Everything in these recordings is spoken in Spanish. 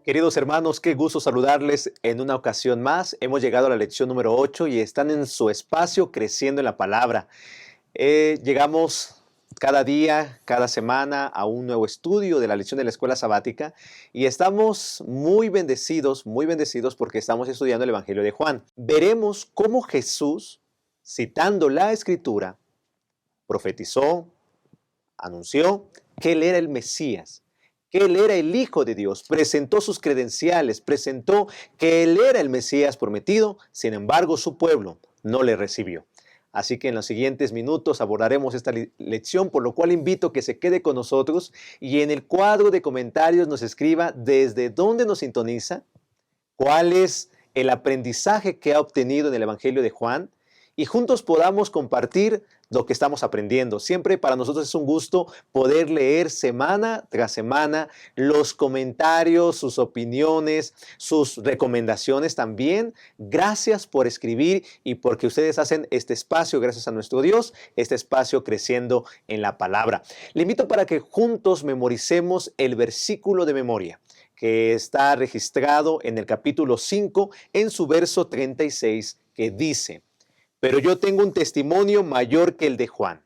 Queridos hermanos, qué gusto saludarles en una ocasión más. Hemos llegado a la lección número 8 y están en su espacio creciendo en la palabra. Llegamos cada día, cada semana a un nuevo estudio de la lección de la escuela sabática y estamos muy bendecidos porque estamos estudiando el Evangelio de Juan. Veremos cómo Jesús, citando la Escritura, profetizó, anunció que él era el Mesías, que él era el Hijo de Dios, presentó sus credenciales, presentó que él era el Mesías prometido. Sin embargo, su pueblo no le recibió. Así que en los siguientes minutos abordaremos esta lección, por lo cual invito que se quede con nosotros y en el cuadro de comentarios nos escriba desde dónde nos sintoniza, cuál es el aprendizaje que ha obtenido en el Evangelio de Juan y juntos podamos compartir lo que estamos aprendiendo. Siempre para nosotros es un gusto poder leer semana tras semana los comentarios, sus opiniones, sus recomendaciones también. Gracias por escribir y porque ustedes hacen este espacio, gracias a nuestro Dios, este espacio creciendo en la palabra. Le invito para que juntos memoricemos el versículo de memoria que está registrado en el capítulo 5, en su verso 36, que dice: pero yo tengo un testimonio mayor que el de Juan.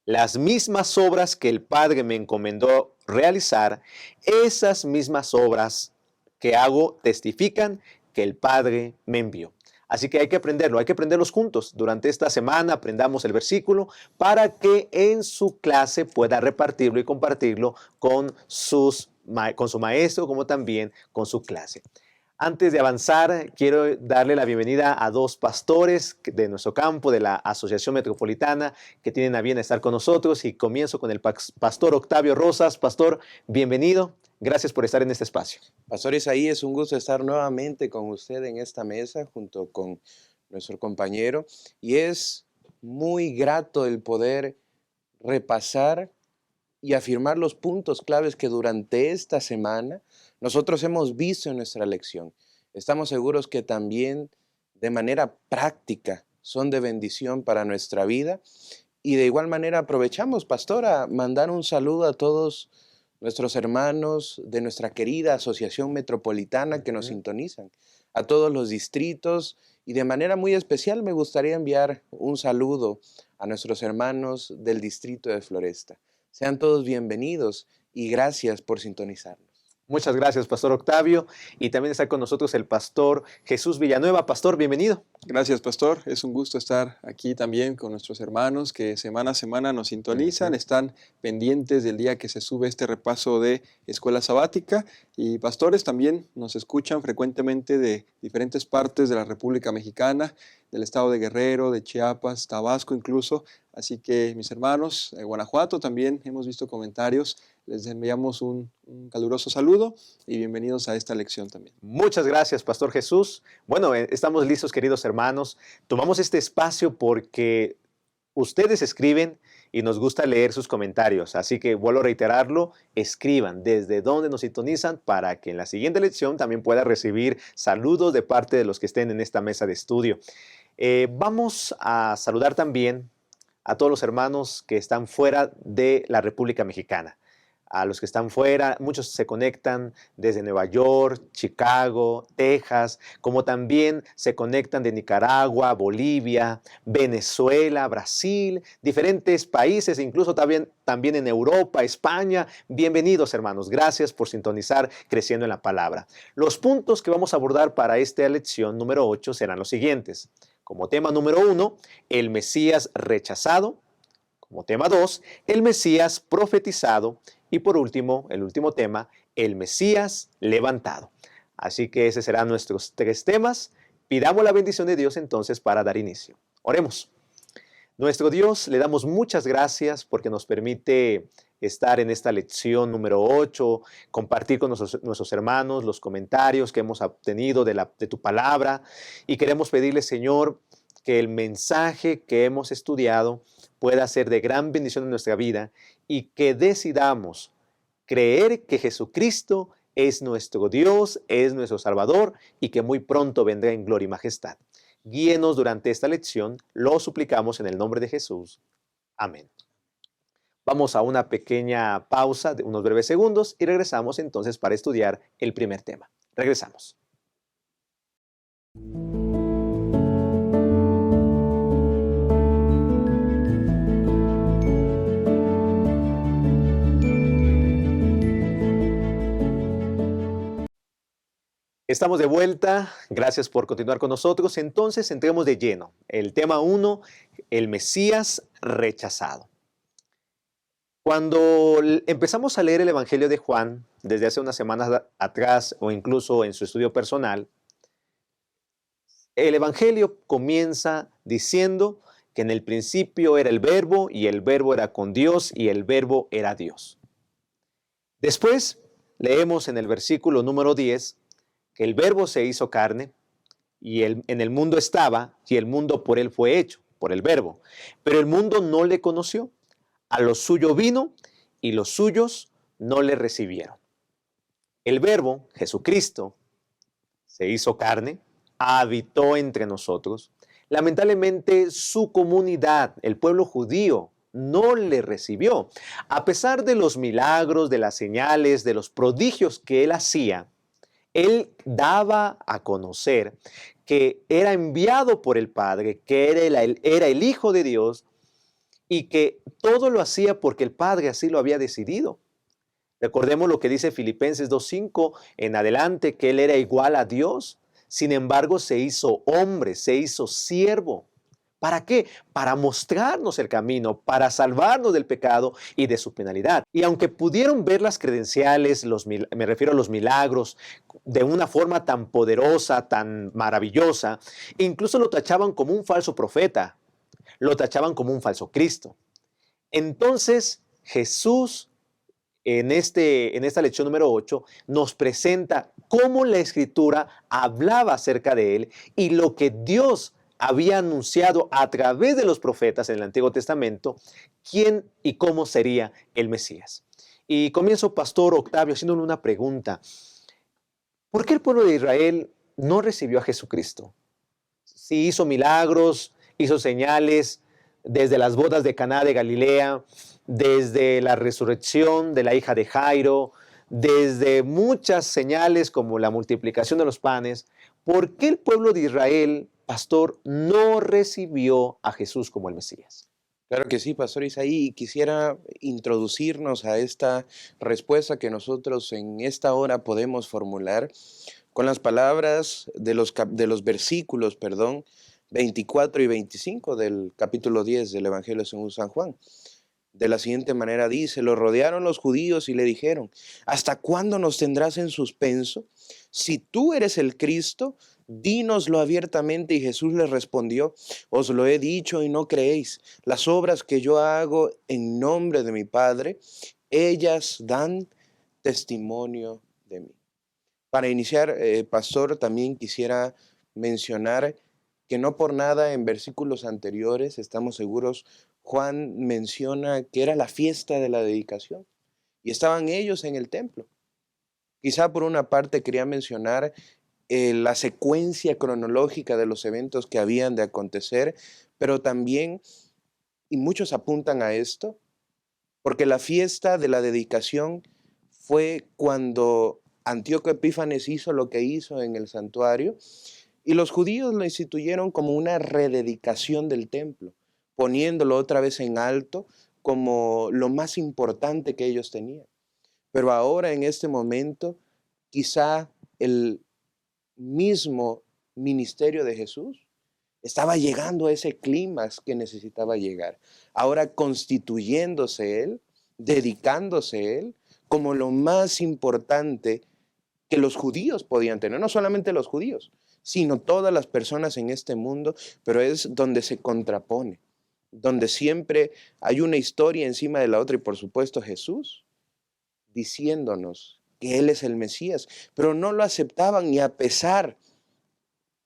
Las mismas obras que el Padre me encomendó realizar, esas mismas obras que hago testifican que el Padre me envió. Así que hay que aprenderlo, hay que aprenderlos juntos. Durante esta semana aprendamos el versículo para que en su clase pueda repartirlo y compartirlo con su maestro como también con su clase. Antes de avanzar, quiero darle la bienvenida a dos pastores de nuestro campo, de la Asociación Metropolitana, que tienen a bien estar con nosotros. Y comienzo con el pastor Octavio Rosas. Pastor, bienvenido. Gracias por estar en este espacio. Pastor Isaí, es un gusto estar nuevamente con usted en esta mesa junto con nuestro compañero. Y es muy grato el poder repasar y afirmar los puntos claves que durante esta semana nosotros hemos visto en nuestra lección. Estamos seguros que también de manera práctica son de bendición para nuestra vida. Y de igual manera aprovechamos, pastor, a mandar un saludo a todos nuestros hermanos de nuestra querida Asociación Metropolitana que nos sintonizan, a todos los distritos, y de manera muy especial me gustaría enviar un saludo a nuestros hermanos del distrito de Floresta. Sean todos bienvenidos y gracias por sintonizarnos. Muchas gracias, Pastor Octavio. Y también está con nosotros el pastor Jesús Villanueva. Pastor, bienvenido. Gracias, pastor. Es un gusto estar aquí también con nuestros hermanos que semana a semana nos sintonizan, están pendientes del día que se sube este repaso de escuela sabática, y pastores también nos escuchan frecuentemente de diferentes partes de la República Mexicana, del estado de Guerrero, de Chiapas, Tabasco incluso. Así que mis hermanos de Guanajuato también hemos visto comentarios. Les enviamos un caluroso saludo y bienvenidos a esta lección también. Muchas gracias, Pastor Jesús. Bueno, estamos listos, queridos hermanos. Tomamos este espacio porque ustedes escriben y nos gusta leer sus comentarios. Así que vuelvo a reiterarlo, escriban desde donde nos sintonizan para que en la siguiente lección también pueda recibir saludos de parte de los que estén en esta mesa de estudio. Vamos a saludar también a todos los hermanos que están fuera de la República Mexicana. A los que están fuera, muchos se conectan desde Nueva York, Chicago, Texas, como también se conectan de Nicaragua, Bolivia, Venezuela, Brasil, diferentes países, incluso también en Europa, España. Bienvenidos, hermanos. Gracias por sintonizar Creciendo en la Palabra. Los puntos que vamos a abordar para esta lección número 8 serán los siguientes. Como tema número 1, el Mesías rechazado. Como tema 2, el Mesías profetizado. Y por último, el último tema, el Mesías levantado. Así que esos serán nuestros 3 temas. Pidamos la bendición de Dios entonces para dar inicio. Oremos. Nuestro Dios, le damos muchas gracias porque nos permite estar en esta lección número 8, compartir con nuestros hermanos los comentarios que hemos obtenido de tu palabra. Y queremos pedirle, Señor, que el mensaje que hemos estudiado pueda ser de gran bendición en nuestra vida y que decidamos creer que Jesucristo es nuestro Dios, es nuestro Salvador y que muy pronto vendrá en gloria y majestad. Guíenos durante esta lección, lo suplicamos en el nombre de Jesús. Amén. Vamos a una pequeña pausa de unos breves segundos y regresamos entonces para estudiar el primer tema. Regresamos. Estamos de vuelta, gracias por continuar con nosotros. Entonces, entremos de lleno. El tema 1, el Mesías rechazado. Cuando empezamos a leer el Evangelio de Juan, desde hace unas semanas atrás o incluso en su estudio personal, el Evangelio comienza diciendo que en el principio era el Verbo y el Verbo era con Dios y el Verbo era Dios. Después leemos en el versículo número 10 que el Verbo se hizo carne y en el mundo estaba y el mundo por él fue hecho, por el Verbo. Pero el mundo no le conoció. A lo suyo vino y los suyos no le recibieron. El Verbo, Jesucristo, se hizo carne, habitó entre nosotros. Lamentablemente su comunidad, el pueblo judío, no le recibió. A pesar de los milagros, de las señales, de los prodigios que él hacía, él daba a conocer que era enviado por el Padre, que era el Hijo de Dios y que todo lo hacía porque el Padre así lo había decidido. Recordemos lo que dice Filipenses 2:5 en adelante, que él era igual a Dios. Sin embargo, se hizo hombre, se hizo siervo. ¿Para qué? Para mostrarnos el camino, para salvarnos del pecado y de su penalidad. Y aunque pudieron ver las credenciales, me refiero a los milagros, de una forma tan poderosa, tan maravillosa, incluso lo tachaban como un falso profeta, lo tachaban como un falso Cristo. Entonces, Jesús, en esta lección número 8, nos presenta cómo la Escritura hablaba acerca de él y lo que Dios había anunciado a través de los profetas en el Antiguo Testamento, quién y cómo sería el Mesías. Y comienzo, Pastor Octavio, haciéndole una pregunta. ¿Por qué el pueblo de Israel no recibió a Jesucristo? Sí hizo milagros, hizo señales desde las bodas de Caná de Galilea, desde la resurrección de la hija de Jairo, desde muchas señales como la multiplicación de los panes. ¿Por qué el pueblo de Israel, pastor, no recibió a Jesús como el Mesías? Claro que sí, Pastor Isaí, y quisiera introducirnos a esta respuesta que nosotros en esta hora podemos formular con las palabras de los versículos, 24 y 25 del capítulo 10 del Evangelio según San Juan. De la siguiente manera dice: lo rodearon los judíos y le dijeron: ¿hasta cuándo nos tendrás en suspenso? Si tú eres el Cristo, dínoslo abiertamente. Y Jesús les respondió: os lo he dicho y no creéis. Las obras que yo hago en nombre de mi Padre, ellas dan testimonio de mí. Para iniciar, pastor, también quisiera mencionar que no por nada en versículos anteriores, estamos seguros, Juan menciona que era la fiesta de la dedicación y estaban ellos en el templo. Quizá por una parte quería mencionar la secuencia cronológica de los eventos que habían de acontecer, pero también, y muchos apuntan a esto, porque la fiesta de la dedicación fue cuando Antíoco Epífanes hizo lo que hizo en el santuario, y los judíos lo instituyeron como una rededicación del templo, poniéndolo otra vez en alto como lo más importante que ellos tenían. Pero ahora, en este momento, quizá el mismo ministerio de Jesús estaba llegando a ese clímax que necesitaba llegar. Ahora constituyéndose Él, dedicándose Él como lo más importante que los judíos podían tener. No solamente los judíos, sino todas las personas en este mundo, pero es donde se contrapone, donde siempre hay una historia encima de la otra y por supuesto Jesús diciéndonos que Él es el Mesías, pero no lo aceptaban, y a pesar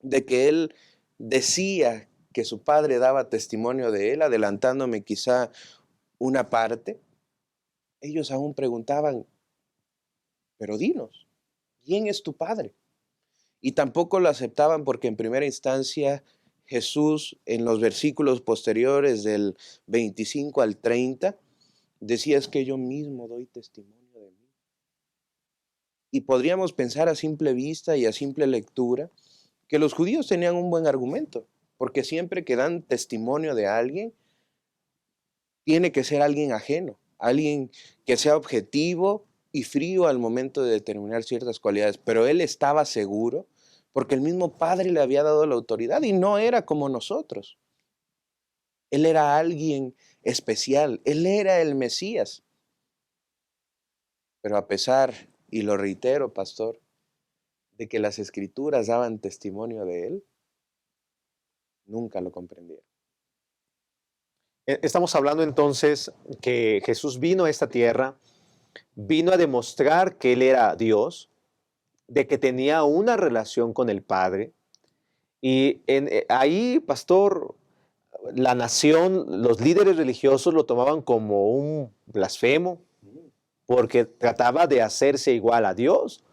de que Él decía que su Padre daba testimonio de Él, adelantándome quizá una parte, ellos aún preguntaban: pero dinos, ¿quién es tu Padre? Y tampoco lo aceptaban porque en primera instancia Jesús, en los versículos posteriores del 25 al 30, decía: es que yo mismo doy testimonio de mí. Y podríamos pensar a simple vista y a simple lectura que los judíos tenían un buen argumento, porque siempre que dan testimonio de alguien, tiene que ser alguien ajeno, alguien que sea objetivo y frío al momento de determinar ciertas cualidades. Pero él estaba seguro porque el mismo Padre le había dado la autoridad y no era como nosotros. Él era alguien especial, él era el Mesías. Pero a pesar, y lo reitero, pastor, de que las Escrituras daban testimonio de él, nunca lo comprendieron. Estamos hablando entonces que Jesús vino a esta tierra, vino a demostrar que Él era Dios, de que tenía una relación con el Padre. Y ahí, pastor, la nación, los líderes religiosos lo tomaban como un blasfemo, porque trataba de hacerse igual a Dios.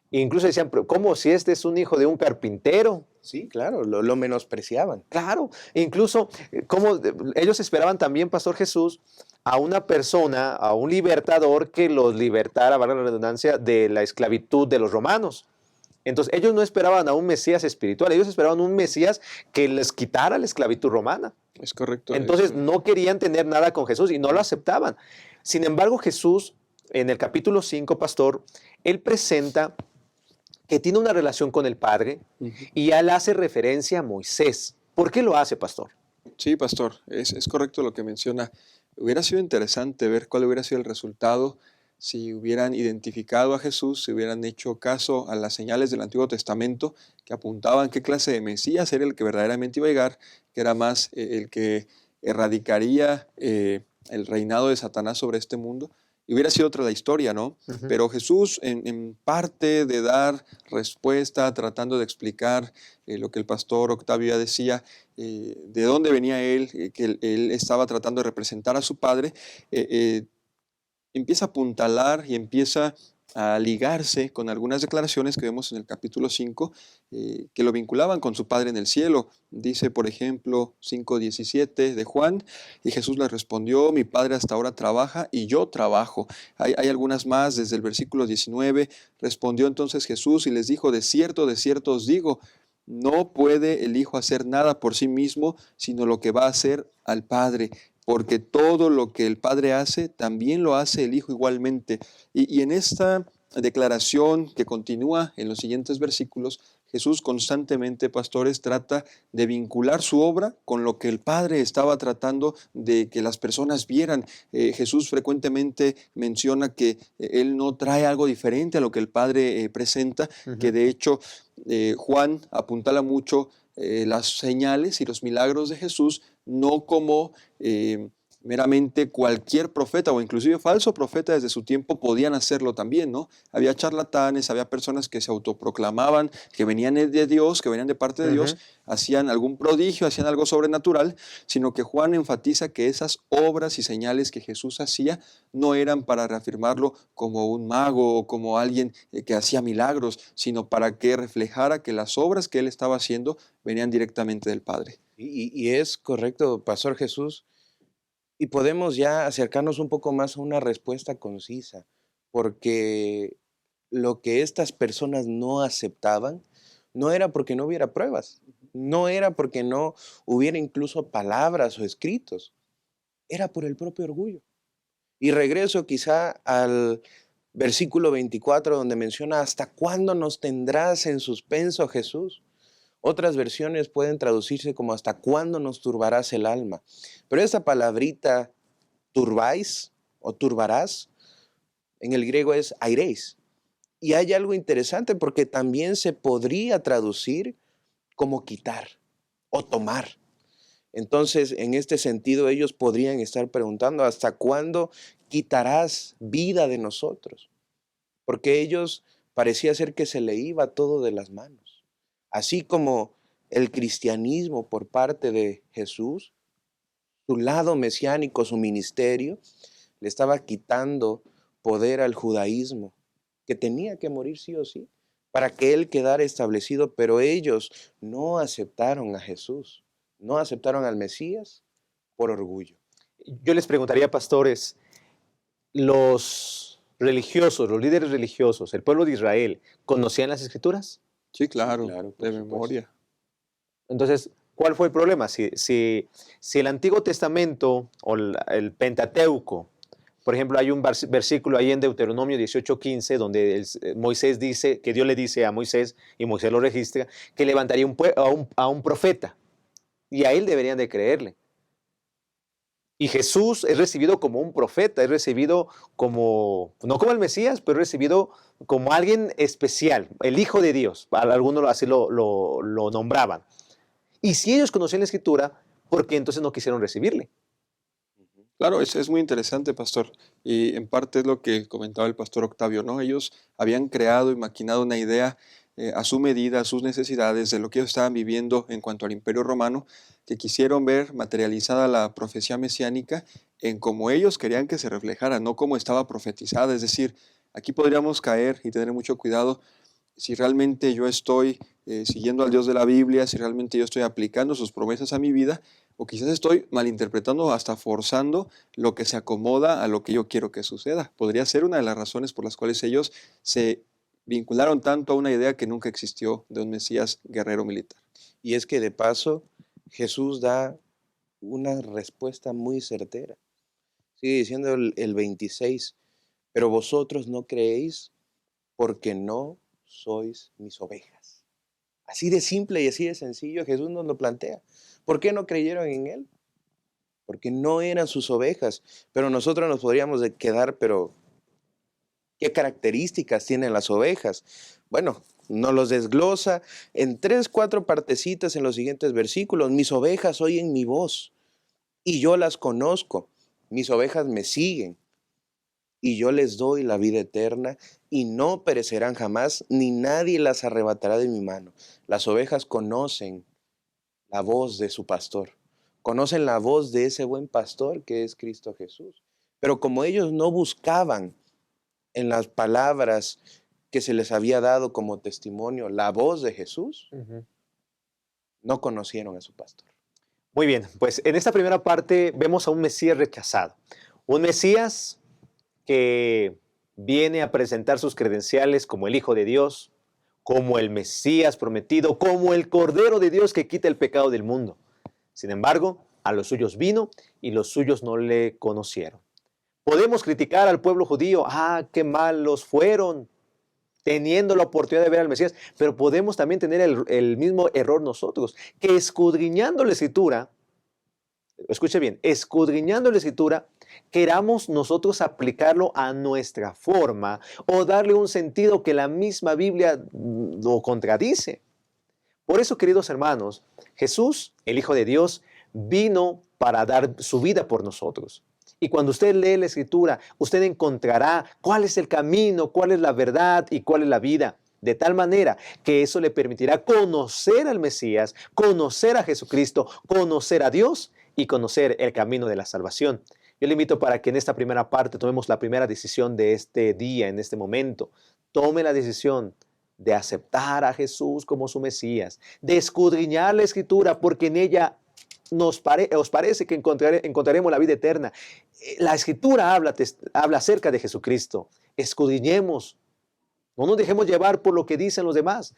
Incluso decían: "¿Pero cómo si este es un hijo de un carpintero?". Sí, claro, lo menospreciaban. Claro, incluso como ellos esperaban también, Pastor Jesús, a una persona, a un libertador que los libertara, valga la redundancia, de la esclavitud de los romanos. Entonces, ellos no esperaban a un Mesías espiritual, ellos esperaban un Mesías que les quitara la esclavitud romana. Es correcto. Entonces, no querían tener nada con Jesús y no lo aceptaban. Sin embargo, Jesús, en el capítulo 5, pastor, él presenta que tiene una relación con el Padre y él hace referencia a Moisés. ¿Por qué lo hace, pastor? Sí, pastor, es correcto lo que menciona. Hubiera sido interesante ver cuál hubiera sido el resultado si hubieran identificado a Jesús, si hubieran hecho caso a las señales del Antiguo Testamento que apuntaban qué clase de Mesías era el que verdaderamente iba a llegar, que era más el que erradicaría el reinado de Satanás sobre este mundo. Y hubiera sido otra la historia, ¿no? Pero Jesús, en parte de dar respuesta, tratando de explicar lo que el pastor Octavio ya decía, de dónde venía él, que él estaba tratando de representar a su padre, empieza a apuntalar y empieza a ligarse con algunas declaraciones que vemos en el capítulo 5, que lo vinculaban con su Padre en el cielo. Dice, por ejemplo, 5:17 de Juan, y Jesús le respondió: mi Padre hasta ahora trabaja y yo trabajo. Hay algunas más desde el versículo 19. Respondió entonces Jesús y les dijo: de cierto os digo, no puede el Hijo hacer nada por sí mismo, sino lo que va a hacer al Padre, porque todo lo que el Padre hace, también lo hace el Hijo igualmente. Y en esta declaración que continúa en los siguientes versículos, Jesús constantemente, pastores, trata de vincular su obra con lo que el Padre estaba tratando de que las personas vieran. Jesús frecuentemente menciona que Él no trae algo diferente a lo que el Padre presenta, que de hecho Juan apuntala mucho las señales y los milagros de Jesús, no como meramente cualquier profeta o inclusive falso profeta desde su tiempo podían hacerlo también, ¿no? Había charlatanes, había personas que se autoproclamaban, que venían de Dios, que venían de parte de Dios, hacían algún prodigio, hacían algo sobrenatural, sino que Juan enfatiza que esas obras y señales que Jesús hacía no eran para reafirmarlo como un mago o como alguien que hacía milagros, sino para que reflejara que las obras que él estaba haciendo venían directamente del Padre. Y es correcto, Pastor Jesús, y podemos ya acercarnos un poco más a una respuesta concisa, porque lo que estas personas no aceptaban no era porque no hubiera pruebas, no era porque no hubiera incluso palabras o escritos, era por el propio orgullo. Y regreso quizá al versículo 24 donde menciona: ¿hasta cuándo nos tendrás en suspenso, Jesús? Otras versiones pueden traducirse como: ¿hasta cuándo nos turbarás el alma? Pero esta palabrita turbáis o turbarás en el griego es aireis. Y hay algo interesante porque también se podría traducir como quitar o tomar. Entonces, en este sentido, ellos podrían estar preguntando: ¿hasta cuándo quitarás vida de nosotros? Porque ellos parecía ser que se le iba todo de las manos. Así como el cristianismo por parte de Jesús, su lado mesiánico, su ministerio, le estaba quitando poder al judaísmo, que tenía que morir sí o sí, para que él quedara establecido, pero ellos no aceptaron a Jesús, no aceptaron al Mesías por orgullo. Yo les preguntaría, pastores, los religiosos, los líderes religiosos, el pueblo de Israel, ¿conocían las Escrituras? Sí, claro, claro, por de supuesto. memoria. Entonces, ¿cuál fue el problema? Si el Antiguo Testamento o el Pentateuco, por ejemplo, hay un versículo ahí en Deuteronomio 18:15 donde Moisés dice, que Dios le dice a Moisés, y Moisés lo registra, que levantaría a un profeta, y a él deberían de creerle. Y Jesús es recibido como un profeta, es recibido como, no como el Mesías, pero es recibido como alguien especial, el Hijo de Dios, algunos así lo nombraban. Y si ellos conocían la Escritura, ¿por qué entonces no quisieron recibirle? Claro, es muy interesante, pastor. Y en parte es lo que comentaba el pastor Octavio, ¿no? Ellos habían creado y maquinado una idea a su medida, a sus necesidades, de lo que ellos estaban viviendo en cuanto al Imperio Romano, que quisieron ver materializada la profecía mesiánica en cómo ellos querían que se reflejara, no como estaba profetizada. Es decir, aquí podríamos caer y tener mucho cuidado si realmente yo estoy siguiendo al Dios de la Biblia, si realmente yo estoy aplicando sus promesas a mi vida, o quizás estoy malinterpretando, hasta forzando lo que se acomoda a lo que yo quiero que suceda. Podría ser una de las razones por las cuales ellos se vincularon tanto a una idea que nunca existió de un Mesías guerrero militar. Y es que de paso, Jesús da una respuesta muy certera. Sigue diciendo el 26, pero vosotros no creéis porque no sois mis ovejas. Así de simple y así de sencillo Jesús nos lo plantea. ¿Por qué no creyeron en Él? Porque no eran sus ovejas. Pero nosotros nos podríamos quedar, pero ¿qué características tienen las ovejas? Bueno, nos los desglosa en 3, 4 partecitas en los siguientes versículos. Mis ovejas oyen mi voz y yo las conozco. Mis ovejas me siguen y yo les doy la vida eterna y no perecerán jamás, ni nadie las arrebatará de mi mano. Las ovejas conocen la voz de su pastor, conocen la voz de ese buen pastor que es Cristo Jesús. Pero como ellos no buscaban en las palabras que se les había dado como testimonio la voz de Jesús, no conocieron a su pastor. Muy bien, pues en esta primera parte vemos a un Mesías rechazado. Un Mesías que viene a presentar sus credenciales como el Hijo de Dios, como el Mesías prometido, como el Cordero de Dios que quita el pecado del mundo. Sin embargo, a los suyos vino y los suyos no le conocieron. Podemos criticar al pueblo judío, qué malos fueron, teniendo la oportunidad de ver al Mesías, pero podemos también tener el mismo error nosotros, que escudriñando la Escritura, escuche bien, escudriñando la Escritura, queramos nosotros aplicarlo a nuestra forma o darle un sentido que la misma Biblia lo contradice. Por eso, queridos hermanos, Jesús, el Hijo de Dios, vino para dar su vida por nosotros. Y cuando usted lee la Escritura, usted encontrará cuál es el camino, cuál es la verdad y cuál es la vida. De tal manera que eso le permitirá conocer al Mesías, conocer a Jesucristo, conocer a Dios y conocer el camino de la salvación. Yo le invito para que en esta primera parte tomemos la primera decisión de este día, en este momento. Tome la decisión de aceptar a Jesús como su Mesías, de escudriñar la Escritura, porque en ella os parece que encontraremos la vida eterna. La Escritura habla acerca de Jesucristo. Escudriñemos. No nos dejemos llevar por lo que dicen los demás.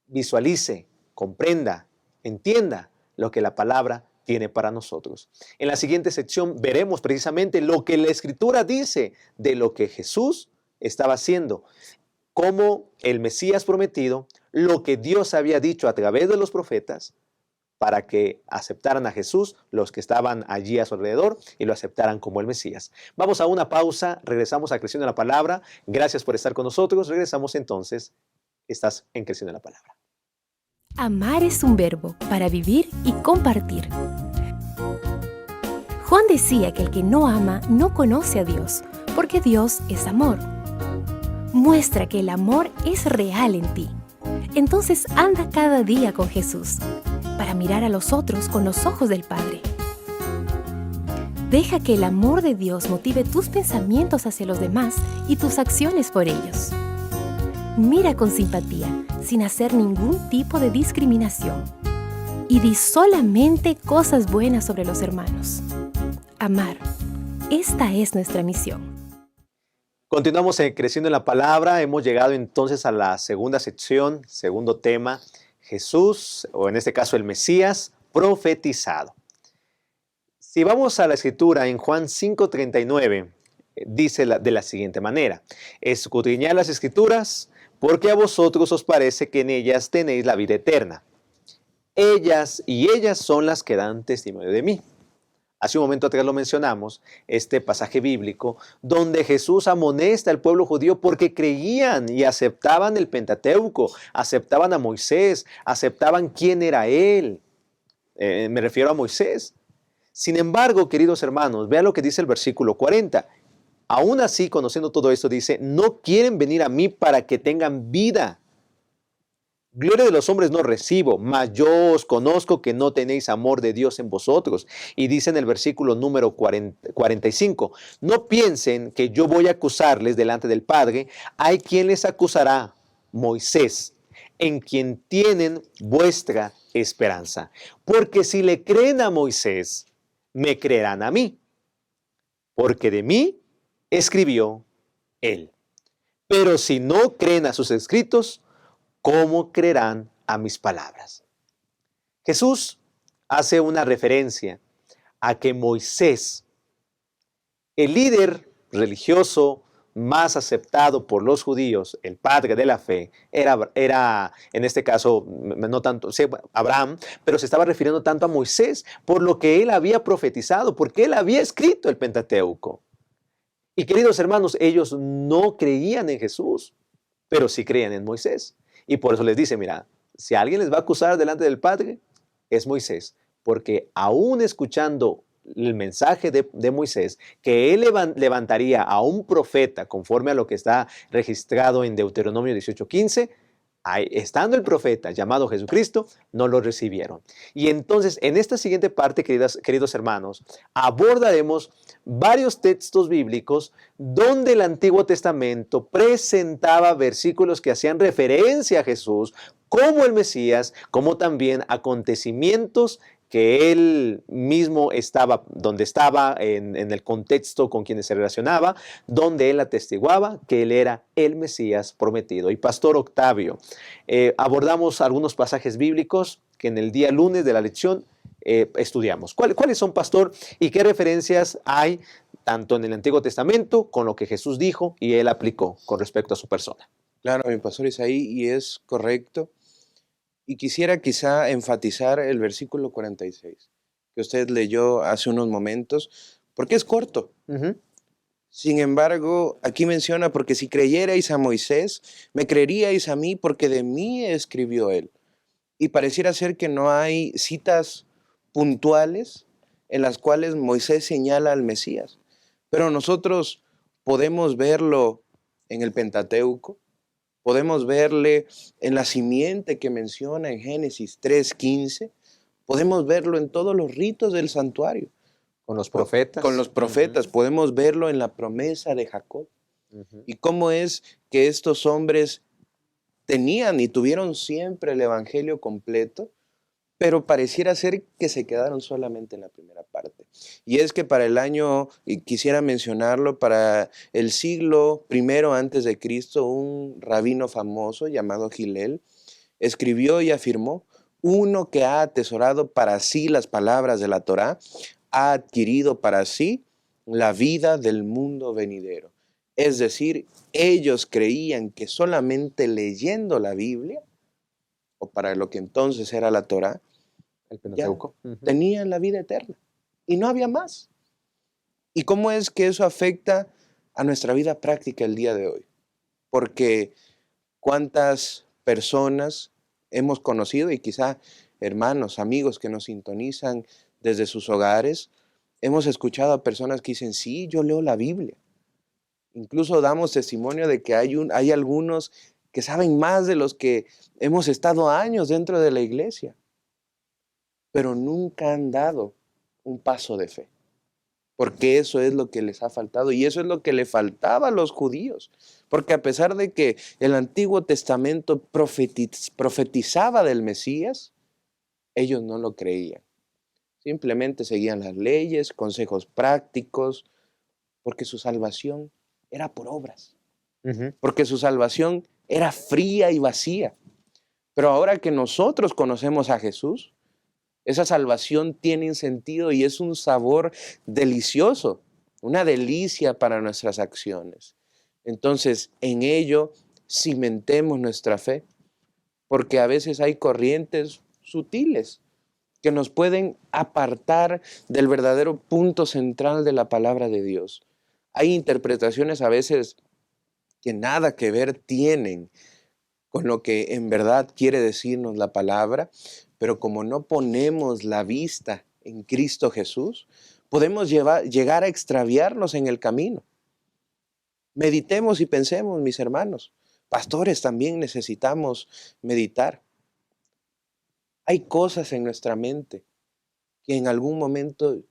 Visualice, comprenda, entienda lo que la palabra tiene para nosotros. En la siguiente sección veremos precisamente lo que la Escritura dice de lo que Jesús estaba haciendo, como el Mesías prometido, lo que Dios había dicho a través de los profetas, para que aceptaran a Jesús los que estaban allí a su alrededor y lo aceptaran como el Mesías. Vamos a una pausa, regresamos a Creciendo en la Palabra. Gracias por estar con nosotros. Regresamos entonces. Estás en Creciendo en la Palabra. Amar es un verbo para vivir y compartir. Juan decía que el que no ama no conoce a Dios, porque Dios es amor. Muestra que el amor es real en ti. Entonces anda cada día con Jesús, para mirar a los otros con los ojos del Padre. Deja que el amor de Dios motive tus pensamientos hacia los demás y tus acciones por ellos. Mira con simpatía, sin hacer ningún tipo de discriminación. Y di solamente cosas buenas sobre los hermanos. Amar. Esta es nuestra misión. Continuamos creciendo en la palabra. Hemos llegado entonces a la segunda sección, segundo tema, Jesús, o en este caso el Mesías, profetizado. Si vamos a la escritura en Juan 5:39, dice de la siguiente manera: escudriñad las escrituras, porque a vosotros os parece que en ellas tenéis la vida eterna. Ellas son las que dan testimonio de mí. Hace un momento atrás lo mencionamos, este pasaje bíblico, donde Jesús amonesta al pueblo judío porque creían y aceptaban el Pentateuco, aceptaban a Moisés, aceptaban quién era él. Me refiero a Moisés. Sin embargo, queridos hermanos, vean lo que dice el versículo 40. Aún así, conociendo todo esto, dice, no quieren venir a mí para que tengan vida. Gloria de los hombres no recibo, mas yo os conozco que no tenéis amor de Dios en vosotros. Y dice en el versículo número 45, no piensen que yo voy a acusarles delante del Padre. Hay quien les acusará, Moisés, en quien tienen vuestra esperanza. Porque si le creen a Moisés, me creerán a mí, porque de mí escribió él. Pero si no creen a sus escritos, ¿cómo creerán a mis palabras? Jesús hace una referencia a que Moisés, el líder religioso más aceptado por los judíos, el padre de la fe, era en este caso, no tanto, sí, Abraham, pero se estaba refiriendo tanto a Moisés por lo que él había profetizado, porque él había escrito el Pentateuco. Y queridos hermanos, ellos no creían en Jesús, pero sí creían en Moisés. Y por eso les dice, mira, si alguien les va a acusar delante del Padre, es Moisés, porque aún escuchando el mensaje de Moisés, que él levantaría a un profeta conforme a lo que está registrado en Deuteronomio 18:15, estando el profeta llamado Jesucristo, no lo recibieron. Y entonces, en esta siguiente parte, queridos hermanos, abordaremos varios textos bíblicos donde el Antiguo Testamento presentaba versículos que hacían referencia a Jesús como el Mesías, como también acontecimientos que él mismo estaba, donde estaba, en el contexto con quienes se relacionaba, donde él atestiguaba que él era el Mesías prometido. Y Pastor Octavio, abordamos algunos pasajes bíblicos que en el día lunes de la lección estudiamos. ¿Cuáles son, Pastor, y qué referencias hay tanto en el Antiguo Testamento con lo que Jesús dijo y él aplicó con respecto a su persona? Claro, mi pastor Isaí, y es correcto. Y quisiera quizá enfatizar el versículo 46, que usted leyó hace unos momentos, porque es corto. Sin embargo, aquí menciona, porque si creyerais a Moisés, me creeríais a mí, porque de mí escribió él. Y pareciera ser que no hay citas puntuales en las cuales Moisés señala al Mesías. Pero nosotros podemos verlo en el Pentateuco, podemos verle en la simiente que menciona en Génesis 3:15, podemos verlo en todos los ritos del santuario. Con los profetas. Con los profetas, podemos verlo en la promesa de Jacob. Y cómo es que estos hombres tenían y tuvieron siempre el evangelio completo, pero pareciera ser que se quedaron solamente en la primera parte. Y es que para el año, y quisiera mencionarlo, para el siglo I antes de Cristo, un rabino famoso llamado Gilel escribió y afirmó: uno que ha atesorado para sí las palabras de la Torá, ha adquirido para sí la vida del mundo venidero. Es decir, ellos creían que solamente leyendo la Biblia, o para lo que entonces era la Torá, el Pentateuco, tenían la vida eterna. Y no había más. ¿Y cómo es que eso afecta a nuestra vida práctica el día de hoy? Porque cuántas personas hemos conocido, y quizá hermanos, amigos que nos sintonizan desde sus hogares, hemos escuchado a personas que dicen, sí, yo leo la Biblia. Incluso damos testimonio de que hay algunos que saben más de los que hemos estado años dentro de la iglesia, pero nunca han dado un paso de fe, porque eso es lo que les ha faltado, y eso es lo que le faltaba a los judíos, porque a pesar de que el Antiguo Testamento profetizaba del Mesías, ellos no lo creían. Simplemente seguían las leyes, consejos prácticos, porque su salvación era por obras, Ujú. porque su salvación era fría y vacía. Pero ahora que nosotros conocemos a Jesús, esa salvación tiene un sentido y es un sabor delicioso, una delicia para nuestras acciones. Entonces, en ello cimentemos nuestra fe, porque a veces hay corrientes sutiles que nos pueden apartar del verdadero punto central de la palabra de Dios. Hay interpretaciones a veces que nada que ver tienen con lo que en verdad quiere decirnos la palabra, pero como no ponemos la vista en Cristo Jesús, podemos llegar a extraviarnos en el camino. Meditemos y pensemos, mis hermanos. Pastores, también necesitamos meditar. Hay cosas en nuestra mente que en algún momento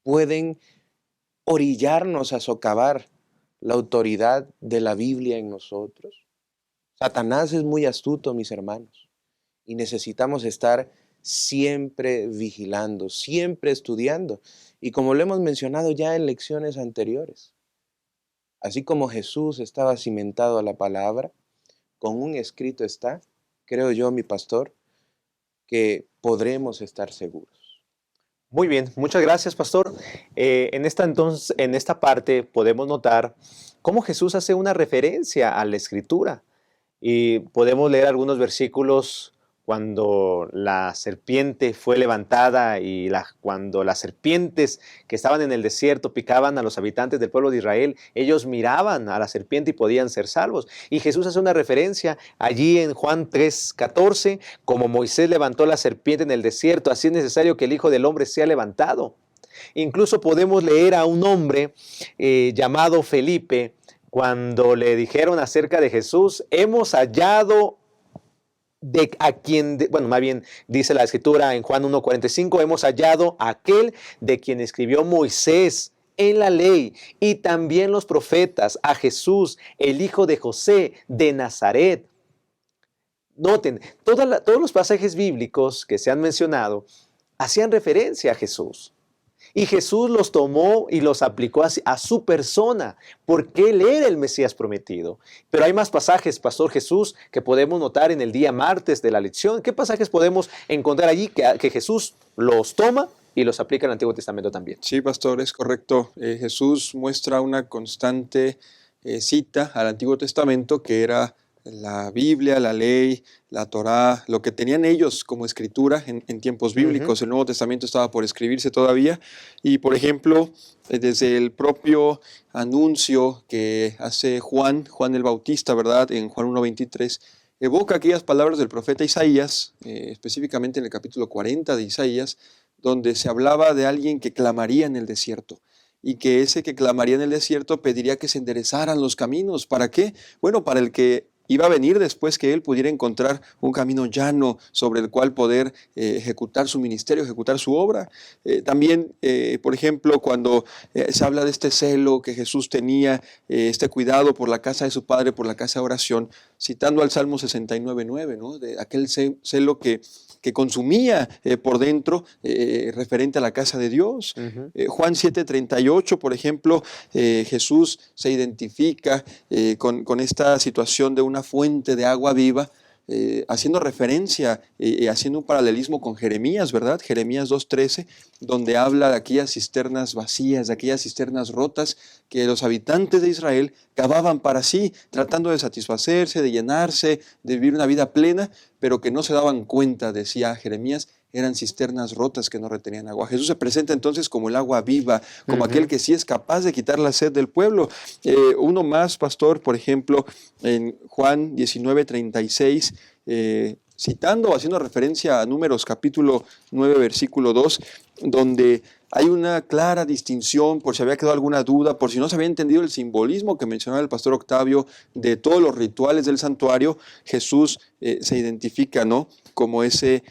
pueden orillarnos a socavar la autoridad de la Biblia en nosotros. Satanás es muy astuto, mis hermanos, y necesitamos estar siempre vigilando, siempre estudiando. Y como lo hemos mencionado ya en lecciones anteriores, así como Jesús estaba cimentado a la palabra, con un escrito está, creo yo, mi pastor, que podremos estar seguros. Muy bien, muchas gracias, pastor. En esta parte podemos notar cómo Jesús hace una referencia a la Escritura y podemos leer algunos versículos cuando la serpiente fue levantada y cuando las serpientes que estaban en el desierto picaban a los habitantes del pueblo de Israel, ellos miraban a la serpiente y podían ser salvos. Y Jesús hace una referencia allí en Juan 3:14, como Moisés levantó la serpiente en el desierto, así es necesario que el Hijo del Hombre sea levantado. Incluso podemos leer a un hombre llamado Felipe, cuando le dijeron acerca de Jesús, hemos hallado más bien dice la escritura en Juan 1:45, hemos hallado a aquel de quien escribió Moisés en la ley y también los profetas, a Jesús, el hijo de José de Nazaret. Noten, todos los pasajes bíblicos que se han mencionado hacían referencia a Jesús. Y Jesús los tomó y los aplicó a su persona, porque Él era el Mesías prometido. Pero hay más pasajes, Pastor Jesús, que podemos notar en el día martes de la lección. ¿Qué pasajes podemos encontrar allí que Jesús los toma y los aplica en el Antiguo Testamento también? Sí, pastor, es correcto. Jesús muestra una constante cita al Antiguo Testamento, que era la Biblia, la ley, la Torá, lo que tenían ellos como escritura en tiempos bíblicos. El Nuevo Testamento estaba por escribirse todavía. Y, por ejemplo, desde el propio anuncio que hace Juan el Bautista, ¿verdad? En Juan 1:23, evoca aquellas palabras del profeta Isaías, específicamente en el capítulo 40 de Isaías, donde se hablaba de alguien que clamaría en el desierto. Y que ese que clamaría en el desierto pediría que se enderezaran los caminos. ¿Para qué? Bueno, para el que iba a venir después, que él pudiera encontrar un camino llano sobre el cual poder ejecutar su ministerio, ejecutar su obra. También, por ejemplo, cuando se habla de este celo que Jesús tenía, este cuidado por la casa de su Padre, por la casa de oración, citando al Salmo 69:9, ¿no? De aquel celo que consumía por dentro, referente a la casa de Dios. Juan 7:38, por ejemplo, Jesús se identifica con esta situación de una fuente de agua viva, haciendo referencia, haciendo un paralelismo con Jeremías, ¿verdad? Jeremías 2:13, donde habla de aquellas cisternas vacías, de aquellas cisternas rotas que los habitantes de Israel cavaban para sí, tratando de satisfacerse, de llenarse, de vivir una vida plena, pero que no se daban cuenta, decía Jeremías, eran cisternas rotas que no retenían agua. Jesús se presenta entonces como el agua viva, como aquel que sí es capaz de quitar la sed del pueblo. Uno más, pastor, por ejemplo, en Juan 19:36, citando o haciendo referencia a Números capítulo 9, versículo 2, donde hay una clara distinción, por si había quedado alguna duda, por si no se había entendido el simbolismo que mencionaba el pastor Octavio de todos los rituales del santuario. Jesús se identifica, ¿no?, como ese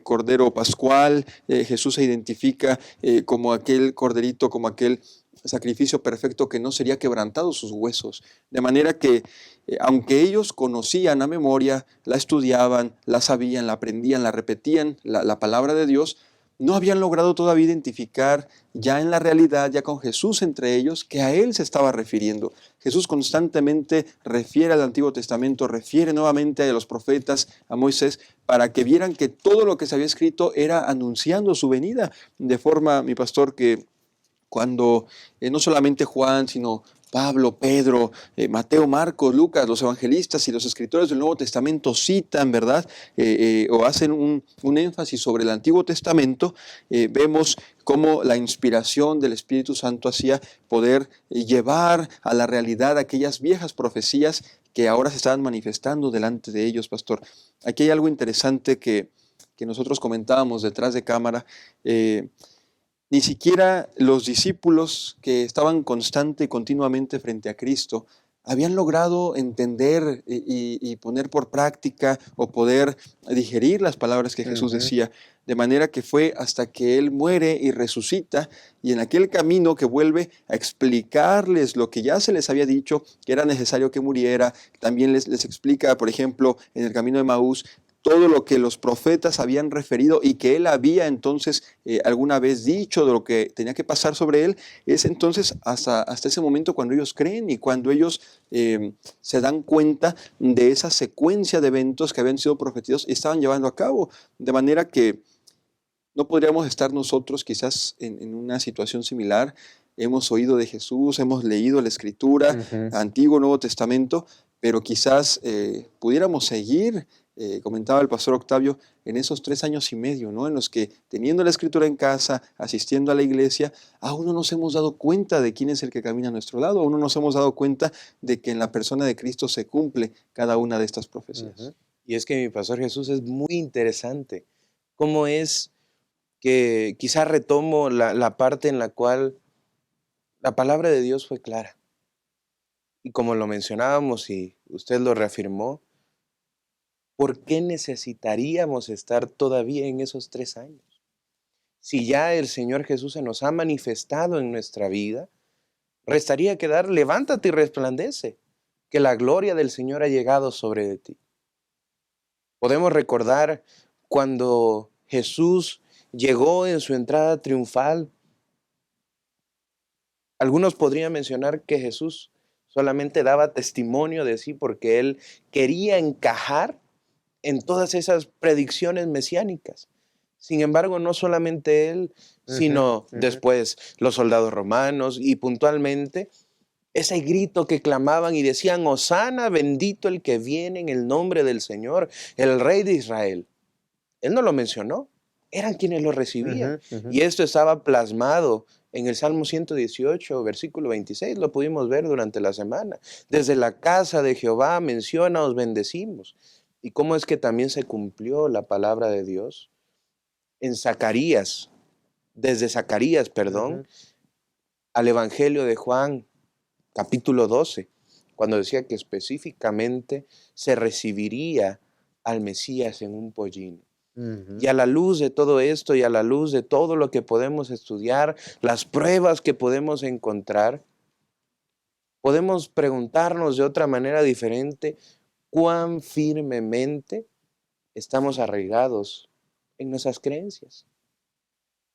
cordero pascual. Jesús se identifica como aquel corderito, como aquel sacrificio perfecto que no sería quebrantado sus huesos. De manera que, aunque ellos conocían a memoria, la estudiaban, la sabían, la aprendían, la repetían, la palabra de Dios, no habían logrado todavía identificar ya en la realidad, ya con Jesús entre ellos, que a Él se estaba refiriendo. Jesús constantemente refiere al Antiguo Testamento, refiere nuevamente a los profetas, a Moisés, para que vieran que todo lo que se había escrito era anunciando su venida. De forma, mi pastor, que cuando no solamente Juan, sino Pablo, Pedro, Mateo, Marcos, Lucas, los evangelistas y los escritores del Nuevo Testamento citan, ¿verdad? O hacen un énfasis sobre el Antiguo Testamento, vemos cómo la inspiración del Espíritu Santo hacía poder llevar a la realidad aquellas viejas profecías que ahora se estaban manifestando delante de ellos, pastor. Aquí hay algo interesante que nosotros comentábamos detrás de cámara. Ni siquiera los discípulos que estaban constante y continuamente frente a Cristo habían logrado entender y poner por práctica o poder digerir las palabras que Jesús decía, de manera que fue hasta que Él muere y resucita, y en aquel camino que vuelve a explicarles lo que ya se les había dicho, que era necesario que muriera. También les explica, por ejemplo, en el camino de Maús, todo lo que los profetas habían referido y que él había entonces alguna vez dicho de lo que tenía que pasar sobre él. Es entonces hasta ese momento cuando ellos creen y cuando ellos se dan cuenta de esa secuencia de eventos que habían sido profetizados y estaban llevando a cabo. De manera que no podríamos estar nosotros quizás en una situación similar. Hemos oído de Jesús, hemos leído la Escritura, Antiguo, Nuevo Testamento, pero quizás pudiéramos seguir, comentaba el pastor Octavio, en esos 3 años y medio, ¿no? En los que, teniendo la Escritura en casa, asistiendo a la iglesia, aún no nos hemos dado cuenta de quién es el que camina a nuestro lado, aún no nos hemos dado cuenta de que en la persona de Cristo se cumple cada una de estas profecías. Y es que mi pastor Jesús es muy interesante. ¿Cómo es que quizás retomo la parte en la cual la palabra de Dios fue clara? Y como lo mencionábamos y usted lo reafirmó, ¿por qué necesitaríamos estar todavía en esos 3 años? Si ya el Señor Jesús se nos ha manifestado en nuestra vida, restaría quedar, levántate y resplandece, que la gloria del Señor ha llegado sobre de ti. Podemos recordar cuando Jesús llegó en su entrada triunfal. Algunos podrían mencionar que Jesús solamente daba testimonio de sí porque él quería encajar en todas esas predicciones mesiánicas. Sin embargo, no solamente él, sino después los soldados romanos y puntualmente ese grito que clamaban y decían: Hosana, bendito el que viene en el nombre del Señor, el Rey de Israel. Él no lo mencionó, eran quienes lo recibían. Y esto estaba plasmado en el Salmo 118, versículo 26, lo pudimos ver durante la semana. Desde la casa de Jehová menciona, os bendecimos. ¿Y cómo es que también se cumplió la palabra de Dios? En Zacarías, desde Zacarías, al Evangelio de Juan, capítulo 12, cuando decía que específicamente se recibiría al Mesías en un pollino. Y a la luz de todo esto y a la luz de todo lo que podemos estudiar, las pruebas que podemos encontrar, podemos preguntarnos de otra manera diferente cuán firmemente estamos arraigados en nuestras creencias.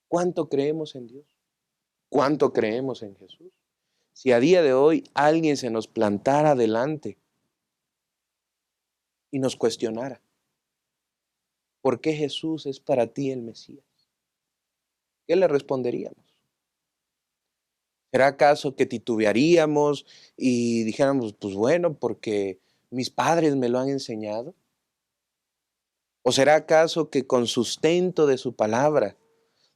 ¿Cuánto creemos en Dios? ¿Cuánto creemos en Jesús? Si a día de hoy alguien se nos plantara delante y nos cuestionara, ¿por qué Jesús es para ti el Mesías? ¿Qué le responderíamos? ¿Será acaso que titubearíamos y dijéramos, pues bueno, porque mis padres me lo han enseñado? ¿O será acaso que con sustento de su palabra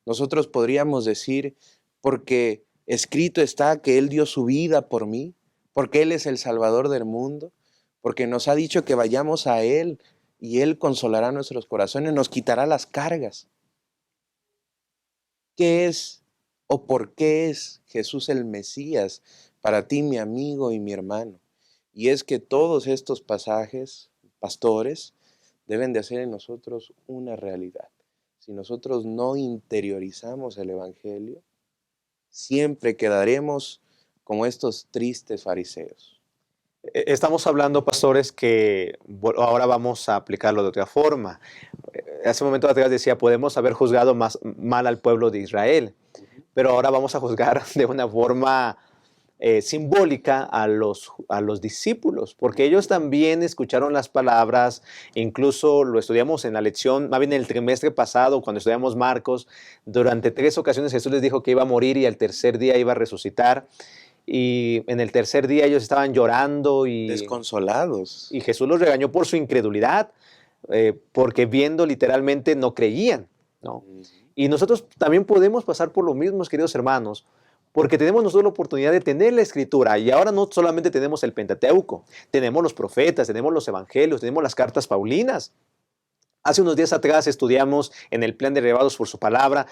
nosotros podríamos decir, porque escrito está que Él dio su vida por mí, porque Él es el Salvador del mundo, porque nos ha dicho que vayamos a Él y Él consolará nuestros corazones, nos quitará las cargas? ¿Qué es o por qué es Jesús el Mesías para ti, mi amigo y mi hermano? Y es que todos estos pasajes, pastores, deben de hacer en nosotros una realidad. Si nosotros no interiorizamos el Evangelio, siempre quedaremos como estos tristes fariseos. Estamos hablando, pastores, que ahora vamos a aplicarlo de otra forma. hace un momento atrás decía, podemos haber juzgado mal al pueblo de Israel, pero ahora vamos a juzgar de una forma simbólica a los discípulos, porque ellos también escucharon las palabras, incluso lo estudiamos en la lección, más bien en el trimestre pasado, cuando estudiamos Marcos, durante 3 ocasiones Jesús les dijo que iba a morir y al tercer día iba a resucitar, y en el tercer día ellos estaban llorando y Desconsolados. y Jesús los regañó por su incredulidad, porque viendo literalmente no creían, ¿no? Y nosotros también podemos pasar por lo mismo, queridos hermanos, porque tenemos nosotros la oportunidad de tener la Escritura, y ahora no solamente tenemos el Pentateuco, tenemos los profetas, tenemos los evangelios, tenemos las cartas paulinas. Hace unos días atrás estudiamos en el plan de Rebados por su palabra,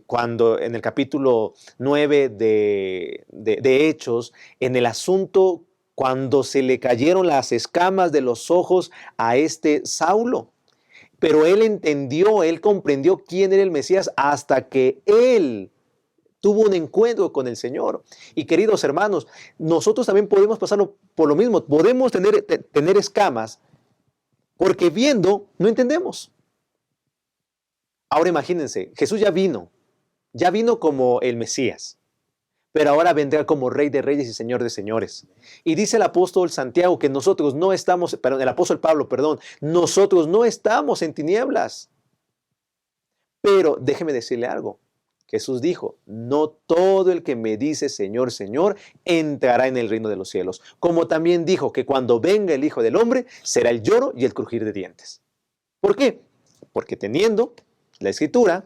cuando en el capítulo 9 de Hechos, en el asunto cuando se le cayeron las escamas de los ojos a Saulo. Pero él entendió, él comprendió quién era el Mesías hasta que él tuvo un encuentro con el Señor. Y queridos hermanos, nosotros también podemos pasarlo por lo mismo. Podemos tener escamas porque viendo no entendemos. Ahora imagínense, Jesús ya vino como el Mesías, pero ahora vendrá como Rey de Reyes y Señor de Señores. Y dice el apóstol Santiago que nosotros no estamos, perdón, el apóstol Pablo, perdón, nosotros no estamos en tinieblas. Pero déjeme decirle algo. Jesús dijo, no todo el que me dice Señor, Señor, entrará en el reino de los cielos. Como también dijo que cuando venga el Hijo del Hombre, será el lloro y el crujir de dientes. ¿Por qué? Porque teniendo la Escritura,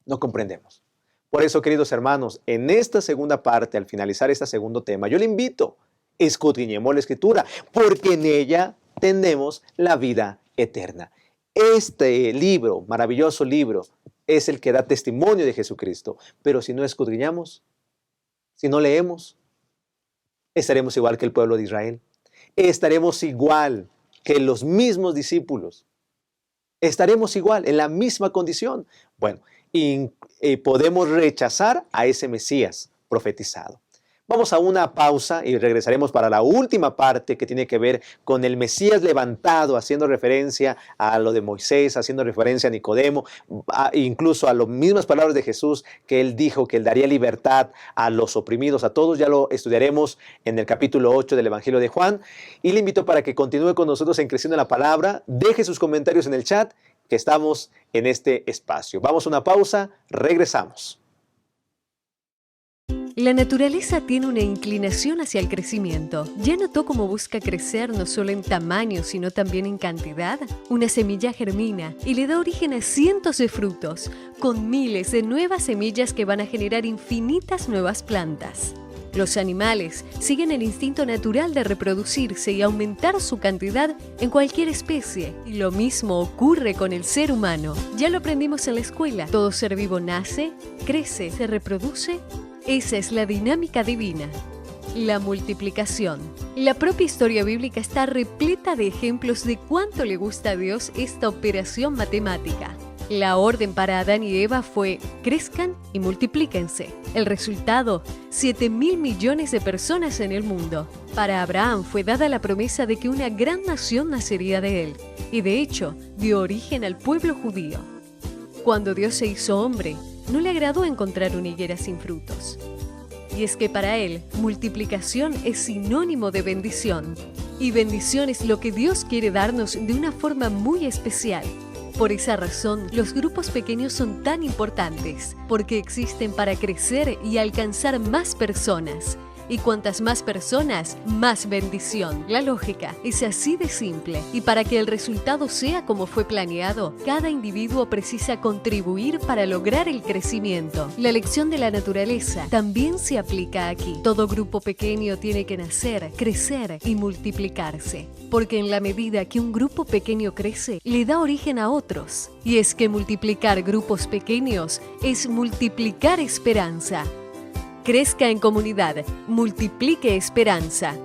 no comprendemos. Por eso, queridos hermanos, en esta segunda parte, al finalizar este segundo tema, yo le invito, escudriñemos la Escritura, porque en ella tenemos la vida eterna. Este libro, maravilloso libro, es el que da testimonio de Jesucristo. Pero si no escudriñamos, si no leemos, estaremos igual que el pueblo de Israel. Estaremos igual que los mismos discípulos. Estaremos igual, en la misma condición. Bueno, y podemos rechazar a ese Mesías profetizado. Vamos a una pausa y regresaremos para la última parte que tiene que ver con el Mesías levantado, haciendo referencia a lo de Moisés, haciendo referencia a Nicodemo, incluso a las mismas palabras de Jesús que él dijo que él daría libertad a los oprimidos, a todos. Ya lo estudiaremos en el capítulo 8 del Evangelio de Juan. Y le invito para que continúe con nosotros en Creciendo en la Palabra. Deje sus comentarios en el chat, que estamos en este espacio. Vamos a una pausa, regresamos. La naturaleza tiene una inclinación hacia el crecimiento. ¿Ya notó cómo busca crecer no solo en tamaño, sino también en cantidad? Una semilla germina y le da origen a cientos de frutos, con miles de nuevas semillas que van a generar infinitas nuevas plantas. Los animales siguen el instinto natural de reproducirse y aumentar su cantidad en cualquier especie. Y lo mismo ocurre con el ser humano. Ya lo aprendimos en la escuela. Todo ser vivo nace, crece, se reproduce. Esa es la dinámica divina. La multiplicación. La propia historia bíblica está repleta de ejemplos de cuánto le gusta a Dios esta operación matemática. La orden para Adán y Eva fue: crezcan y multiplíquense. El resultado: 7.000 millones de personas en el mundo. Para Abraham fue dada la promesa de que una gran nación nacería de él, y de hecho dio origen al pueblo judío. Cuando Dios se hizo hombre, no le agradó encontrar una higuera sin frutos. Y es que para él, multiplicación es sinónimo de bendición. Y bendición es lo que Dios quiere darnos de una forma muy especial. Por esa razón, los grupos pequeños son tan importantes, porque existen para crecer y alcanzar más personas. Y cuantas más personas, más bendición. La lógica es así de simple. Y para que el resultado sea como fue planeado, cada individuo precisa contribuir para lograr el crecimiento. La lección de la naturaleza también se aplica aquí. Todo grupo pequeño tiene que nacer, crecer y multiplicarse. Porque en la medida que un grupo pequeño crece, le da origen a otros. Y es que multiplicar grupos pequeños es multiplicar esperanza. Crezca en comunidad, multiplique esperanza.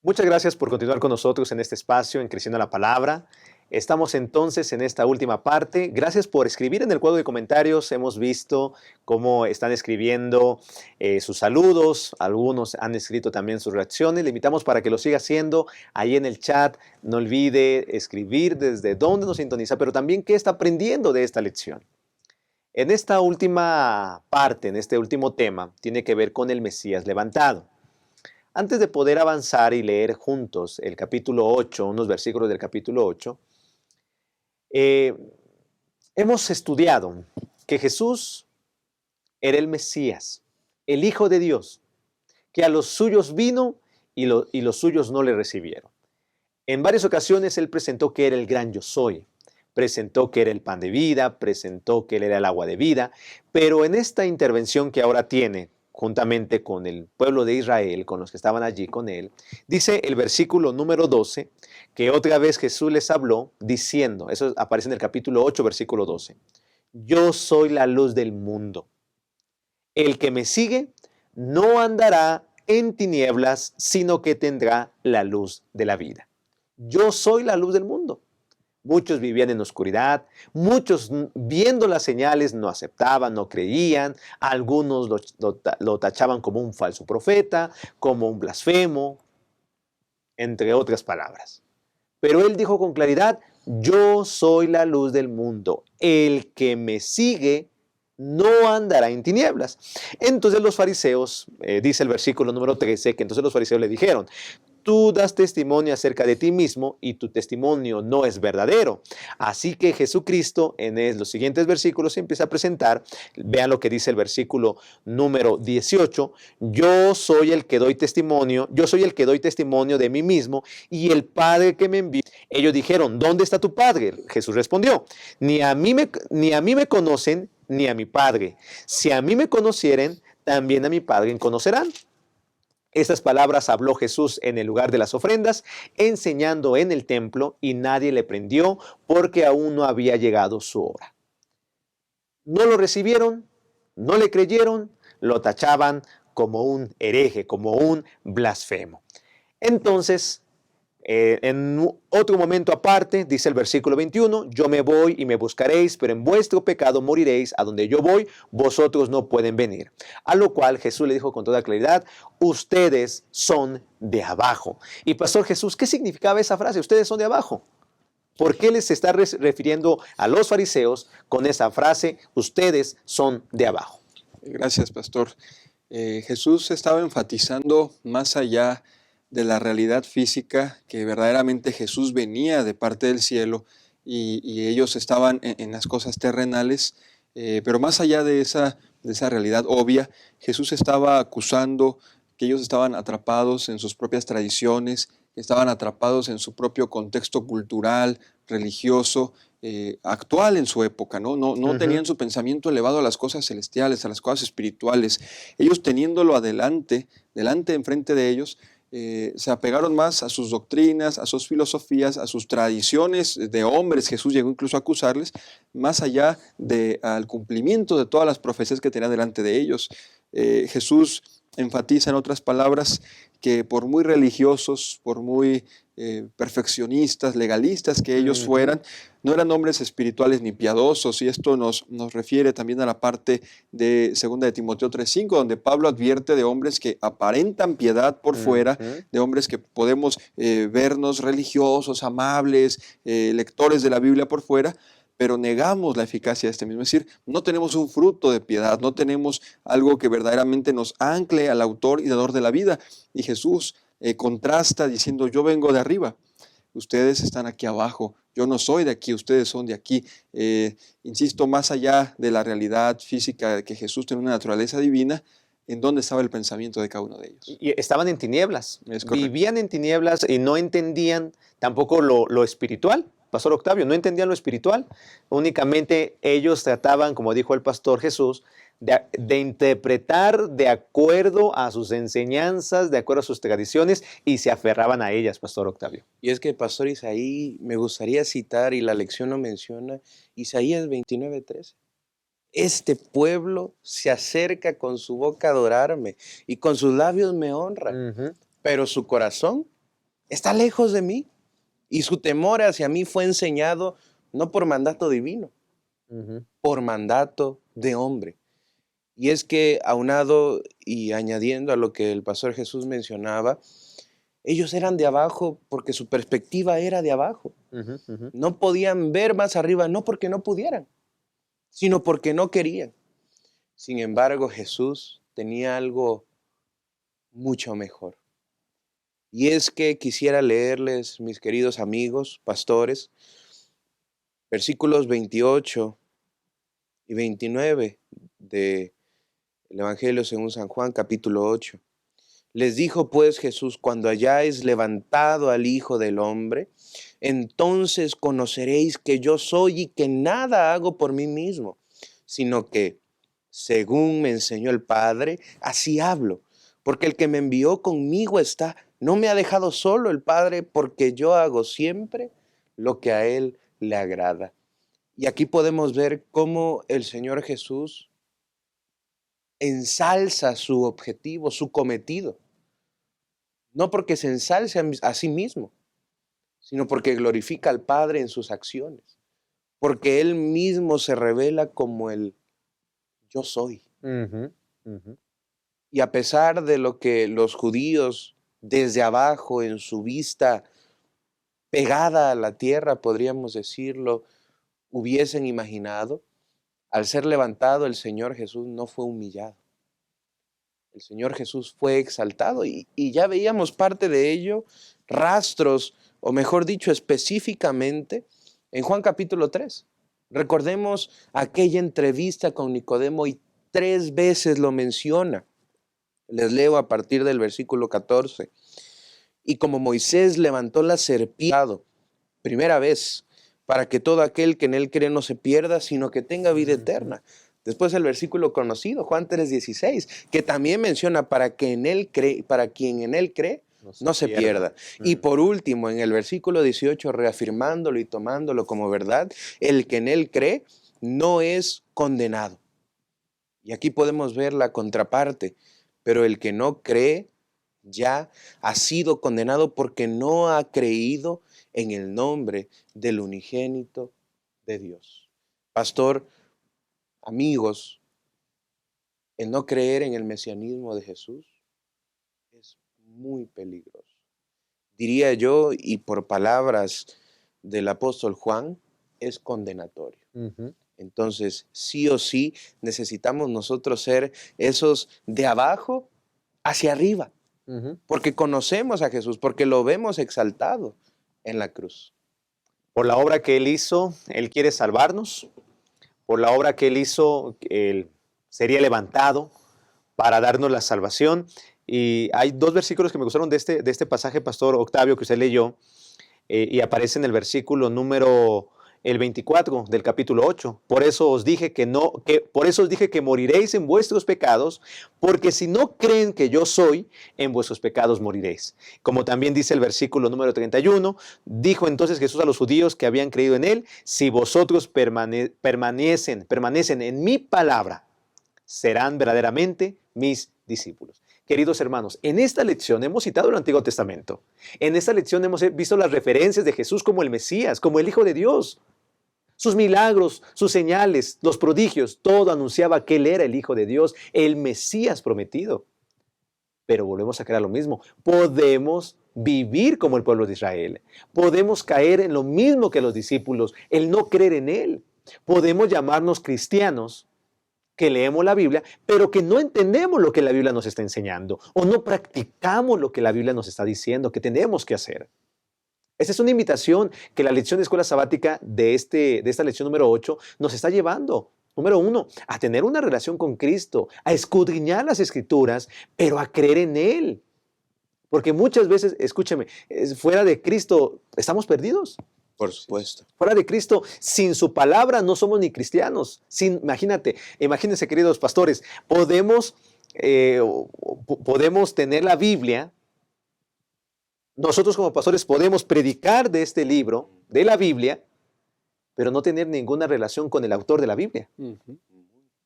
Muchas gracias por continuar con nosotros en este espacio, en Creciendo la Palabra. Estamos entonces en esta última parte. Gracias por escribir en el cuadro de comentarios. Hemos visto cómo están escribiendo sus saludos. Algunos han escrito también sus reacciones. Le invitamos para que lo siga haciendo ahí en el chat. No olvide escribir desde dónde nos sintoniza, pero también qué está aprendiendo de esta lección. En esta última parte, en este último tema, tiene que ver con el Mesías levantado. Antes de poder avanzar y leer juntos el capítulo 8, unos versículos del capítulo 8, hemos estudiado que Jesús era el Mesías, el Hijo de Dios, que a los suyos vino y los suyos no le recibieron. En varias ocasiones Él presentó que era el gran yo soy, presentó que era el pan de vida, presentó que Él era el agua de vida, pero en esta intervención que ahora tiene, juntamente con el pueblo de Israel, con los que estaban allí con Él, dice el versículo número 12, que otra vez Jesús les habló diciendo, eso aparece en el capítulo 8, versículo 12, yo soy la luz del mundo. El que me sigue no andará en tinieblas, sino que tendrá la luz de la vida. Yo soy la luz del mundo. Muchos vivían en oscuridad, muchos viendo las señales no aceptaban, no creían, algunos lo tachaban como un falso profeta, como un blasfemo, entre otras palabras. Pero Él dijo con claridad, yo soy la luz del mundo, el que me sigue no andará en tinieblas. Entonces los fariseos, dice el versículo número 13, que entonces los fariseos le dijeron, tú das testimonio acerca de ti mismo y tu testimonio no es verdadero. Así que Jesucristo en los siguientes versículos empieza a presentar, vean lo que dice el versículo número 18, yo soy el que doy testimonio de mí mismo y el Padre que me envió. Ellos dijeron, ¿dónde está tu Padre? Jesús respondió, ni a mí me conocen ni a mi Padre. Si a mí me conocieren, también a mi Padre conocerán. Estas palabras habló Jesús en el lugar de las ofrendas, enseñando en el templo, y nadie le prendió porque aún no había llegado su hora. No lo recibieron, no le creyeron, lo tachaban como un hereje, como un blasfemo. Entonces, en otro momento aparte, dice el versículo 21, yo me voy y me buscaréis, pero en vuestro pecado moriréis, a donde yo voy, vosotros no pueden venir. A lo cual Jesús le dijo con toda claridad, ustedes son de abajo. Y Pastor Jesús, ¿qué significaba esa frase? Ustedes son de abajo. ¿Por qué les está refiriendo a los fariseos con esa frase, ustedes son de abajo? Gracias, Pastor. Jesús estaba enfatizando más allá de la realidad física, que verdaderamente Jesús venía de parte del cielo y ellos estaban en las cosas terrenales, pero más allá de esa realidad obvia, Jesús estaba acusando que ellos estaban atrapados en sus propias tradiciones, estaban atrapados en su propio contexto cultural, religioso, actual en su época, no tenían su pensamiento elevado a las cosas celestiales, a las cosas espirituales. Ellos teniéndolo enfrente de ellos, se apegaron más a sus doctrinas, a sus filosofías, a sus tradiciones de hombres. Jesús llegó incluso a acusarles, más allá al cumplimiento de todas las profecías que tenía delante de ellos. Jesús enfatiza en otras palabras que por muy religiosos, por muy perfeccionistas, legalistas que ellos fueran, no eran hombres espirituales ni piadosos, y esto nos refiere también a la parte de 2 de Timoteo 3:5, donde Pablo advierte de hombres que aparentan piedad por fuera, de hombres que podemos vernos religiosos, amables, lectores de la Biblia por fuera, pero negamos la eficacia de este mismo. Es decir, no tenemos un fruto de piedad, no tenemos algo que verdaderamente nos ancle al autor y dador de la vida. Y Jesús contrasta diciendo, yo vengo de arriba, ustedes están aquí abajo, yo no soy de aquí, ustedes son de aquí. Insisto, más allá de la realidad física de que Jesús tiene una naturaleza divina, ¿en dónde estaba el pensamiento de cada uno de ellos? Y estaban en tinieblas, vivían en tinieblas y no entendían tampoco lo espiritual. Pastor Octavio, no entendían lo espiritual, únicamente ellos trataban, como dijo el Pastor Jesús, de interpretar de acuerdo a sus enseñanzas, de acuerdo a sus tradiciones, y se aferraban a ellas, Pastor Octavio. Y es que, Pastor Isaí, me gustaría citar, y la lección lo menciona, Isaías 29:13. Este pueblo se acerca con su boca a adorarme, y con sus labios me honra, pero su corazón está lejos de mí. Y su temor hacia mí fue enseñado no por mandato divino, por mandato de hombre. Y es que aunado y añadiendo a lo que el pastor Jesús mencionaba, ellos eran de abajo porque su perspectiva era de abajo. No podían ver más arriba, no porque no pudieran, sino porque no querían. Sin embargo, Jesús tenía algo mucho mejor. Y es que quisiera leerles, mis queridos amigos, pastores, versículos 28 y 29 del Evangelio según San Juan, capítulo 8. Les dijo pues Jesús: cuando hayáis levantado al Hijo del Hombre, entonces conoceréis que yo soy y que nada hago por mí mismo, sino que, según me enseñó el Padre, así hablo. Porque el que me envió conmigo está, no me ha dejado solo el Padre, porque yo hago siempre lo que a Él le agrada. Y aquí podemos ver cómo el Señor Jesús ensalza su objetivo, su cometido. No porque se ensalce a sí mismo, sino porque glorifica al Padre en sus acciones. Porque Él mismo se revela como el yo soy. Y a pesar de lo que los judíos desde abajo, en su vista pegada a la tierra, podríamos decirlo, hubiesen imaginado, al ser levantado el Señor Jesús no fue humillado. El Señor Jesús fue exaltado y ya veíamos parte de ello, rastros, o mejor dicho, específicamente en Juan capítulo 3. Recordemos aquella entrevista con Nicodemo y 3 veces lo menciona. Les leo a partir del versículo 14. Y como Moisés levantó la serpiente, primera vez, para que todo aquel que en él cree no se pierda, sino que tenga vida eterna. Después el versículo conocido, Juan 3:16, que también menciona para quien en él cree, no se pierda. Y por último, en el versículo 18, reafirmándolo y tomándolo como verdad, el que en él cree no es condenado. Y aquí podemos ver la contraparte, pero el que no cree ya ha sido condenado porque no ha creído en el nombre del unigénito de Dios. Pastor, amigos, el no creer en el mesianismo de Jesús es muy peligroso. Diría yo, y por palabras del apóstol Juan, es condenatorio. Entonces, sí o sí, necesitamos nosotros ser esos de abajo hacia arriba, porque conocemos a Jesús, porque lo vemos exaltado en la cruz. Por la obra que Él hizo, Él quiere salvarnos. Por la obra que Él hizo, Él sería levantado para darnos la salvación. Y hay 2 versículos que me gustaron de este pasaje, Pastor Octavio, que usted leyó, y aparece en el versículo número el 24 del capítulo 8. Por eso os dije que moriréis en vuestros pecados, porque si no creen que yo soy, en vuestros pecados moriréis. Como también dice el versículo número 31, dijo entonces Jesús a los judíos que habían creído en él: si vosotros permanecen en mi palabra, serán verdaderamente mis discípulos. Queridos hermanos, en esta lección hemos citado el Antiguo Testamento. En esta lección hemos visto las referencias de Jesús como el Mesías, como el Hijo de Dios. Sus milagros, sus señales, los prodigios, todo anunciaba que Él era el Hijo de Dios, el Mesías prometido. Pero volvemos a creer lo mismo. Podemos vivir como el pueblo de Israel. Podemos caer en lo mismo que los discípulos, el no creer en Él. Podemos llamarnos cristianos, que leemos la Biblia, pero que no entendemos lo que la Biblia nos está enseñando, o no practicamos lo que la Biblia nos está diciendo que tenemos que hacer. Esa es una invitación que la lección de escuela sabática de esta lección número 8 nos está llevando. Número 1, a tener una relación con Cristo, a escudriñar las Escrituras, pero a creer en Él. Porque muchas veces, escúcheme, fuera de Cristo estamos perdidos. Por supuesto. Fuera de Cristo, sin su palabra no somos ni cristianos. Imagínense, queridos pastores, podemos tener la Biblia. Nosotros como pastores podemos predicar de este libro, de la Biblia, pero no tener ninguna relación con el autor de la Biblia.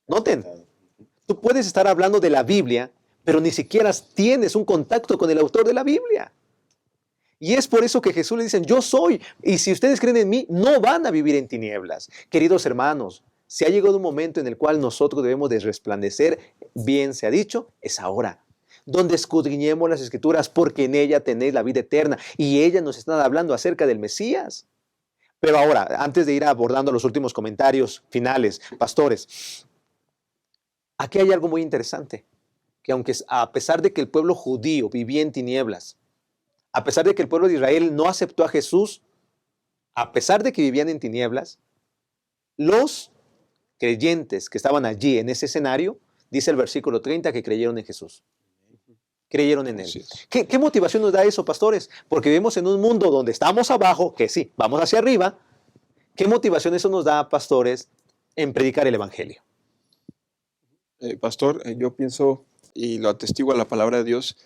Noten, tú puedes estar hablando de la Biblia, pero ni siquiera tienes un contacto con el autor de la Biblia. Y es por eso que Jesús le dice, yo soy. Y si ustedes creen en mí, no van a vivir en tinieblas. Queridos hermanos, si ha llegado un momento en el cual nosotros debemos de resplandecer, bien se ha dicho, es ahora. Donde escudriñemos las Escrituras, porque en ella tenéis la vida eterna. Y ellas nos están hablando acerca del Mesías. Pero ahora, antes de ir abordando los últimos comentarios finales, pastores, aquí hay algo muy interesante. Que aunque a pesar de que el pueblo judío vivía en tinieblas, a pesar de que el pueblo de Israel no aceptó a Jesús, a pesar de que vivían en tinieblas, los creyentes que estaban allí en ese escenario, dice el versículo 30 que creyeron en Jesús. Creyeron en Él. Así es. ¿Qué motivación nos da eso, pastores? Porque vivimos en un mundo donde estamos abajo, que sí, vamos hacia arriba. ¿Qué motivación eso nos da, pastores, en predicar el Evangelio? Pastor, yo pienso, y lo atestigua la palabra de Dios,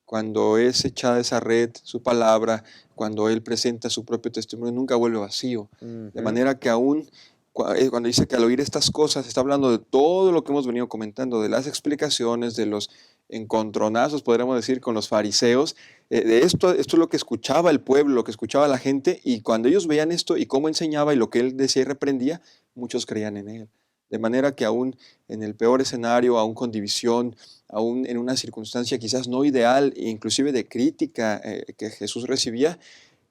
cuando es echada esa red, su palabra, cuando Él presenta su propio testimonio, nunca vuelve vacío. De manera que aún cuando dice que al oír estas cosas, está hablando de todo lo que hemos venido comentando, de las explicaciones, de los encontronazos, podríamos decir, con los fariseos. De esto es lo que escuchaba el pueblo, lo que escuchaba la gente, y cuando ellos veían esto y cómo enseñaba y lo que Él decía y reprendía, muchos creían en Él. De manera que aún en el peor escenario, aún con división, aún en una circunstancia quizás no ideal, e inclusive de crítica que Jesús recibía,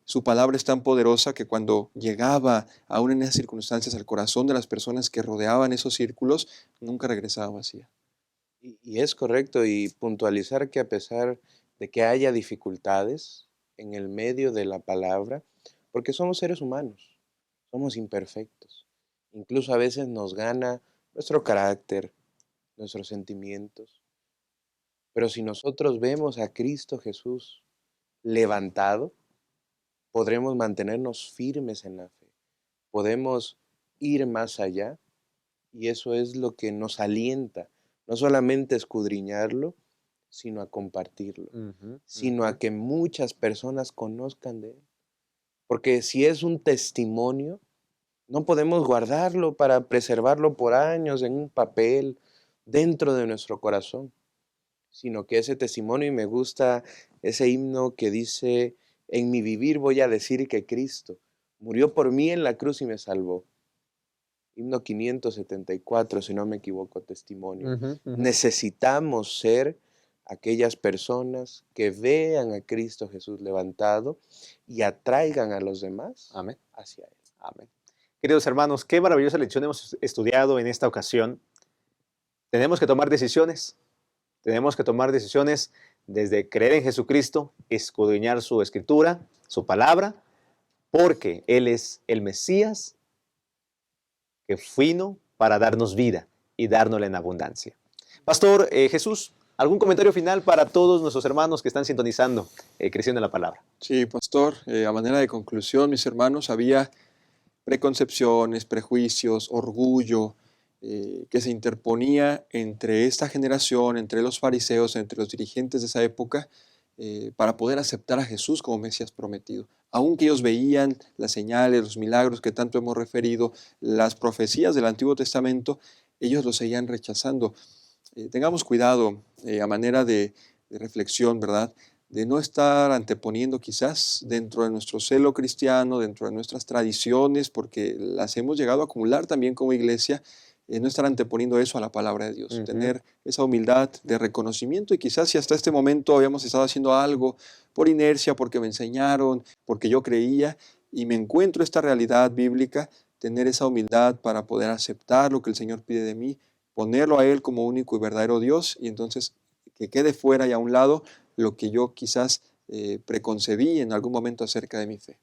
su palabra es tan poderosa que cuando llegaba aún en esas circunstancias al corazón de las personas que rodeaban esos círculos, nunca regresaba vacía. Y es correcto, y puntualizar que a pesar de que haya dificultades en el medio de la palabra, porque somos seres humanos, somos imperfectos. Incluso a veces nos gana nuestro carácter, nuestros sentimientos. Pero si nosotros vemos a Cristo Jesús levantado, podremos mantenernos firmes en la fe. Podemos ir más allá, y eso es lo que nos alienta, no solamente a escudriñarlo, sino a compartirlo, sino a que muchas personas conozcan de Él. Porque si es un testimonio, no podemos guardarlo para preservarlo por años en un papel dentro de nuestro corazón, sino que ese testimonio, y me gusta ese himno que dice, en mi vivir voy a decir que Cristo murió por mí en la cruz y me salvó. Himno 574, si no me equivoco, testimonio. Necesitamos ser aquellas personas que vean a Cristo Jesús levantado y atraigan a los demás Amén. hacia Él. Amén. Queridos hermanos, qué maravillosa lección hemos estudiado en esta ocasión. Tenemos que tomar decisiones. Tenemos que tomar decisiones desde creer en Jesucristo, escudriñar su escritura, su palabra, porque Él es el Mesías que vino para darnos vida y dárnosla en abundancia. Pastor Jesús, ¿algún comentario final para todos nuestros hermanos que están sintonizando, creciendo en la palabra? Sí, pastor, a manera de conclusión, mis hermanos, había preconcepciones, prejuicios, orgullo, que se interponía entre esta generación, entre los fariseos, entre los dirigentes de esa época, para poder aceptar a Jesús como Mesías prometido. Aunque ellos veían las señales, los milagros que tanto hemos referido, las profecías del Antiguo Testamento, ellos los seguían rechazando. Tengamos cuidado a manera de reflexión, ¿verdad?, de no estar anteponiendo quizás dentro de nuestro celo cristiano, dentro de nuestras tradiciones, porque las hemos llegado a acumular también como iglesia, no estar anteponiendo eso a la palabra de Dios, tener esa humildad de reconocimiento, y quizás si hasta este momento habíamos estado haciendo algo por inercia, porque me enseñaron, porque yo creía, y me encuentro esta realidad bíblica, tener esa humildad para poder aceptar lo que el Señor pide de mí, ponerlo a Él como único y verdadero Dios, y entonces que quede fuera y a un lado lo que yo quizás preconcebí en algún momento acerca de mi fe.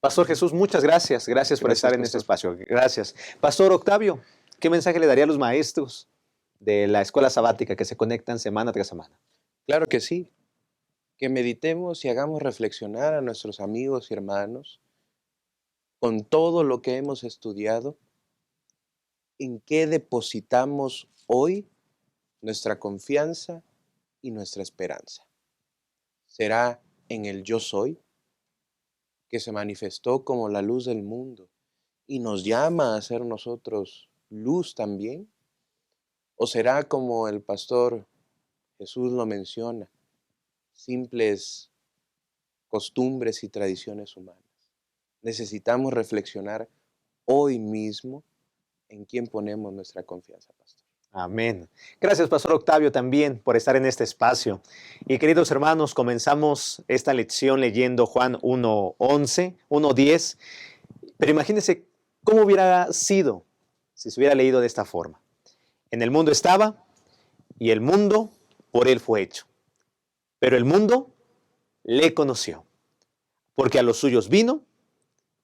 Pastor Jesús, muchas gracias. Gracias por estar en este espacio. Gracias. Pastor Octavio, ¿qué mensaje le daría a los maestros de la escuela sabática que se conectan semana tras semana? Claro que sí. Que meditemos y hagamos reflexionar a nuestros amigos y hermanos con todo lo que hemos estudiado, en qué depositamos hoy nuestra confianza y nuestra esperanza. ¿Será en el yo soy, que se manifestó como la luz del mundo y nos llama a ser nosotros luz también? ¿O será como el pastor Jesús lo menciona, simples costumbres y tradiciones humanas. Necesitamos reflexionar hoy mismo en quién ponemos nuestra confianza, pastor. Amén. Gracias, Pastor Octavio, también por estar en este espacio. Y queridos hermanos, comenzamos esta lección leyendo Juan 1:11, 1:10. Pero imagínense cómo hubiera sido si se hubiera leído de esta forma. En el mundo estaba, y el mundo por él fue hecho. Pero el mundo le conoció, porque a los suyos vino,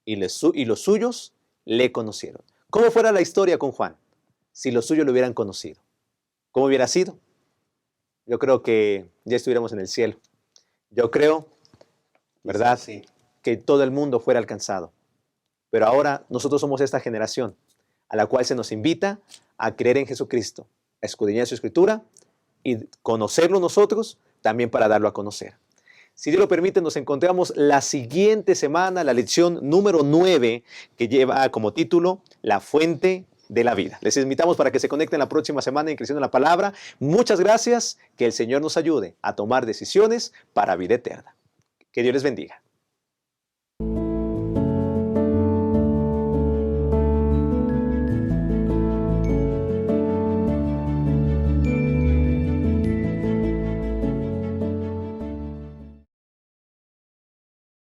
y los suyos le conocieron. ¿Cómo fuera la historia con Juan si los suyos lo hubieran conocido? ¿Cómo hubiera sido? Yo creo que ya estuviéramos en el cielo. Yo creo, ¿verdad?, Sí. que todo el mundo fuera alcanzado. Pero ahora nosotros somos esta generación a la cual se nos invita a creer en Jesucristo, a escudriñar su Escritura y conocerlo nosotros también para darlo a conocer. Si Dios lo permite, nos encontramos la siguiente semana, la lección número 9, que lleva como título La Fuente de la Vida. Les invitamos para que se conecten la próxima semana en Creciendo en la Palabra. Muchas gracias, que el Señor nos ayude a tomar decisiones para vida eterna. Que Dios les bendiga.